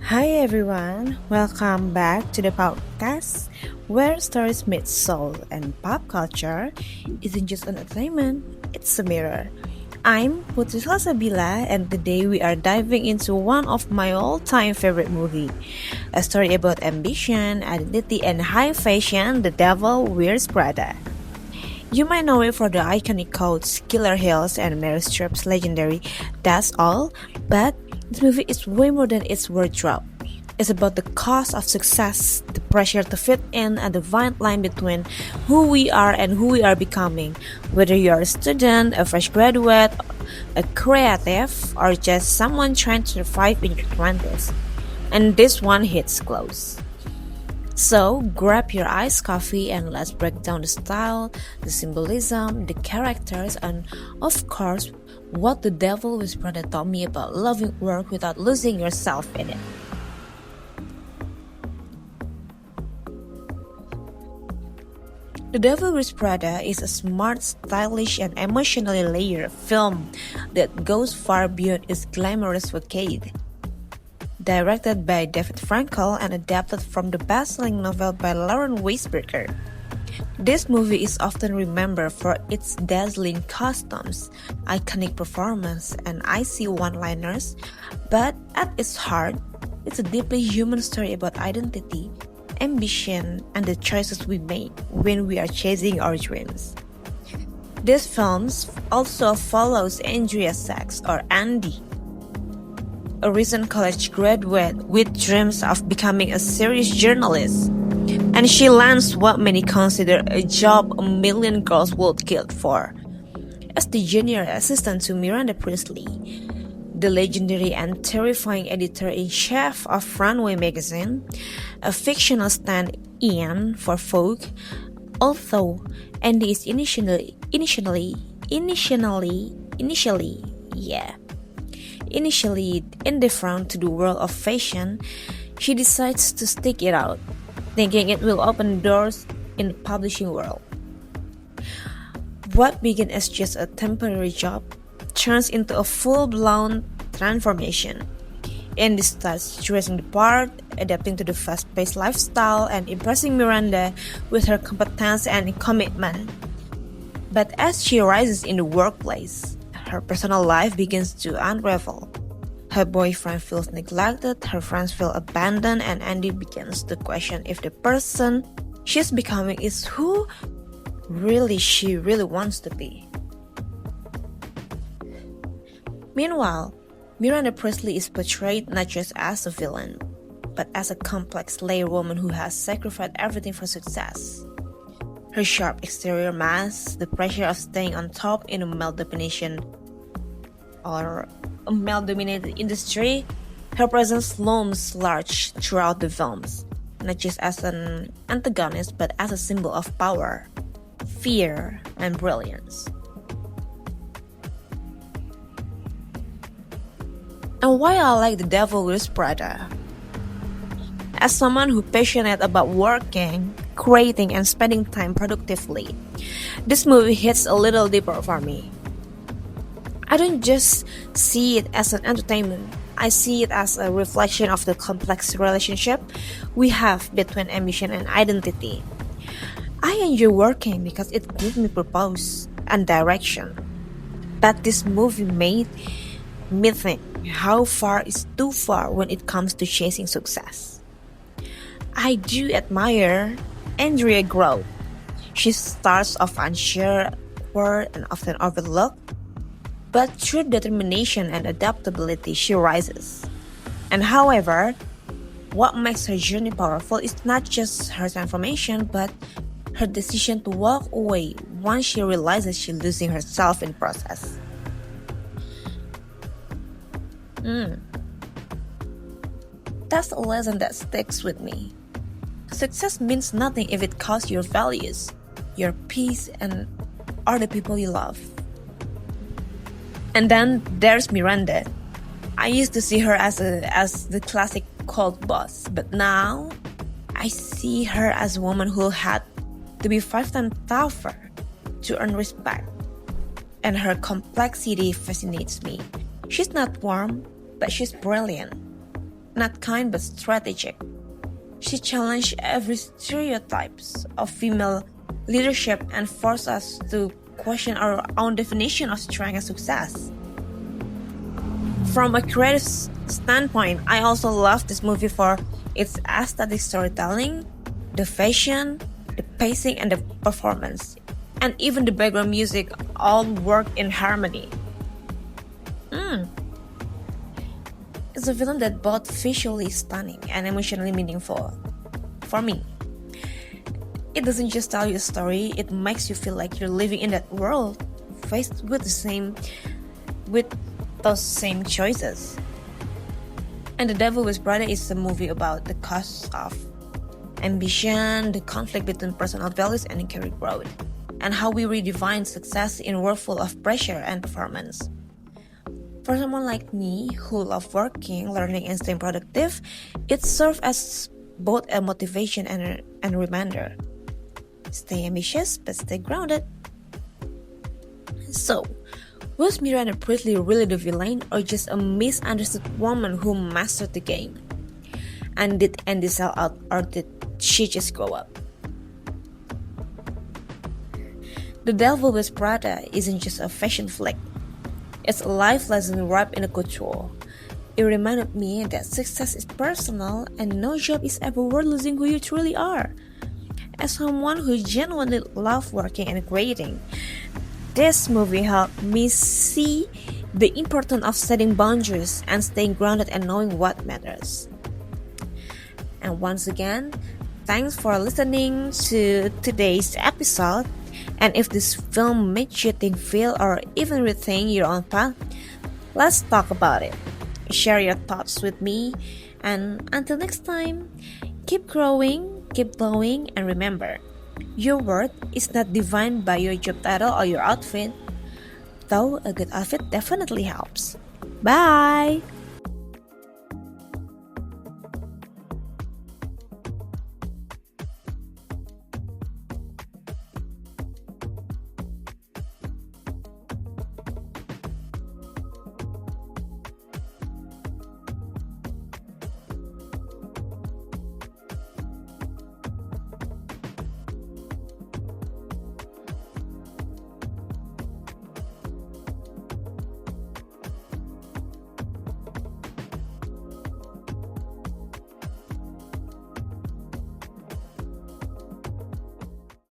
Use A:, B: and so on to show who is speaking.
A: Hi everyone, welcome back to the podcast where stories meet soul and pop culture isn't just entertainment, it's a mirror. I'm Putri Salsabila and today we are diving into one of my all-time favorite movie, a story about ambition, identity and high fashion, The Devil Wears Prada. You might know it for the iconic quotes, Killer Hills and Meryl Streep's legendary That's All, but this movie is way more than its wardrobe. It's about the cost of success, the pressure to fit in, and the fine line between who we are and who we are becoming. Whether you're a student, a fresh graduate, a creative, or just someone trying to survive in your 20s. And this one hits close. So, grab your iced coffee and let's break down the style, the symbolism, the characters, and of course, what the devil whisperer taught me about loving work without losing yourself in it. The Devil Wears Prada is a smart, stylish, and emotionally layered film that goes far beyond its glamorous facade. Directed by David Frankel and adapted from the best-selling novel by Lauren Weisberger. This movie is often remembered for its dazzling costumes, iconic performance, and icy one-liners, but at its heart, it's a deeply human story about identity, ambition, and the choices we make when we are chasing our dreams. This film also follows Andrea Sachs, or Andy, a recent college graduate with dreams of becoming a serious journalist, and she lands what many consider a job a million girls would kill for. As the junior assistant to Miranda Priestley, the legendary and terrifying editor-in-chief of Runway magazine, a fictional stand-in for Vogue, although Andy is initially indifferent to the world of fashion, she decides to stick it out, thinking it will open doors in the publishing world. What began as just a temporary job turns into a full-blown transformation. Andy starts dressing the part, adapting to the fast-paced lifestyle, and impressing Miranda with her competence and commitment. But as she rises in the workplace, her personal life begins to unravel. Her boyfriend feels neglected, her friends feel abandoned, and Andy begins to question if the person she's becoming is who she really wants to be. Meanwhile, Miranda Priestley is portrayed not just as a villain, but as a complex layered woman who has sacrificed everything for success. Her sharp exterior masks the pressure of staying on top in a male-dominated industry. Her presence looms large throughout the films, not just as an antagonist but as a symbol of power, fear, and brilliance. And why I like The Devil Wears Prada? As someone who's passionate about working, creating, and spending time productively, this movie hits a little deeper for me. I don't just see it as an entertainment, I see it as a reflection of the complex relationship we have between ambition and identity. I enjoy working because it gives me purpose and direction. But this movie made me think how far is too far when it comes to chasing success. I do admire Andrea growth. She starts off unsure, awkward, and often overlooked, but through determination and adaptability she rises. And however, what makes her journey powerful is not just her transformation, but her decision to walk away once she realizes she's losing herself in process. That's a lesson that sticks with me. Success means nothing if it costs your values, your peace, and or the people you love. And then there's Miranda. I used to see her as the classic cold boss, but now I see her as a woman who had to be 5 times tougher to earn respect. And her complexity fascinates me. She's not warm, but she's brilliant. Not kind but strategic. She challenged every stereotypes of female leadership and forced us to question our own definition of strength and success. From a creative standpoint, I also love this movie for its aesthetic storytelling, the fashion, the pacing, and the performance. And even the background music all work in harmony. It's a film that both visually stunning and emotionally meaningful. For me, it doesn't just tell you a story, it makes you feel like you're living in that world, faced with those same choices. And The Devil Wears Prada is a movie about the cost of ambition, the conflict between personal values and career growth, and how we redefine success in a world full of pressure and performance. For someone like me who loves working, learning, and staying productive, it serves as both a motivation and a reminder. Stay ambitious, but stay grounded. So, was Miranda Priestley really the villain or just a misunderstood woman who mastered the game? And did Andy sell out or did she just grow up? The Devil Wears Prada isn't just a fashion flick. It's a life lesson wrapped in a couture. It reminded me that success is personal and no job is ever worth losing who you truly are. As someone who genuinely loves working and creating, this movie helped me see the importance of setting boundaries and staying grounded and knowing what matters. And once again, thanks for listening to today's episode. And if this film made you think, feel, or even rethink your own path, let's talk about it. Share your thoughts with me. And until next time, keep growing, keep glowing, and remember, your worth is not defined by your job title or your outfit, though a good outfit definitely helps. Bye!